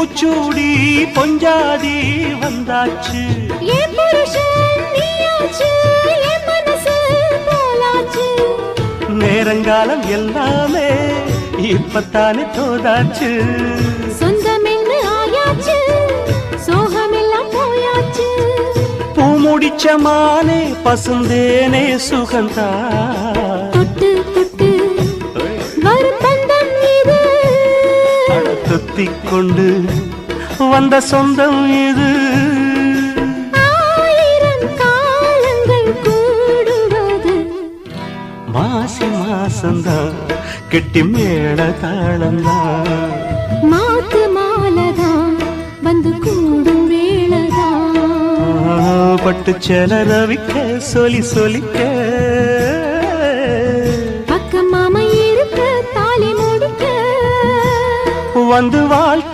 பூச்சூடி பொஞ்சாதி வந்தாச்சு என் புருஷன் நீயாச்சு என் மனசு போலாச்சு நேரங்காலம் எல்லாமே இப்பத்தானே தோதாச்சு சொந்தம் என்ன ஆயாச்சு சோகமெல்லாம் போயாச்சு பூ முடிச்ச மானே பசுந்தேனே சுகந்தா தொட்டு தொட்டு வரும் பந்தம் இது தொத்திக் கொண்டு வந்த சொந்தம் இது ஆயிரம் காலங்கள் கூடுவது மாசி மாசந்தான் கெட்டி மேள தாளந்தான் மாத்து மாலதான் வந்து கூடும் வேளதான் பட்டு செல ரவிக்க சொல்லி சொல்லிக்க பக்கம் மாமா இருக்க தாலி முடிக்க வந்து வாழ்க்கை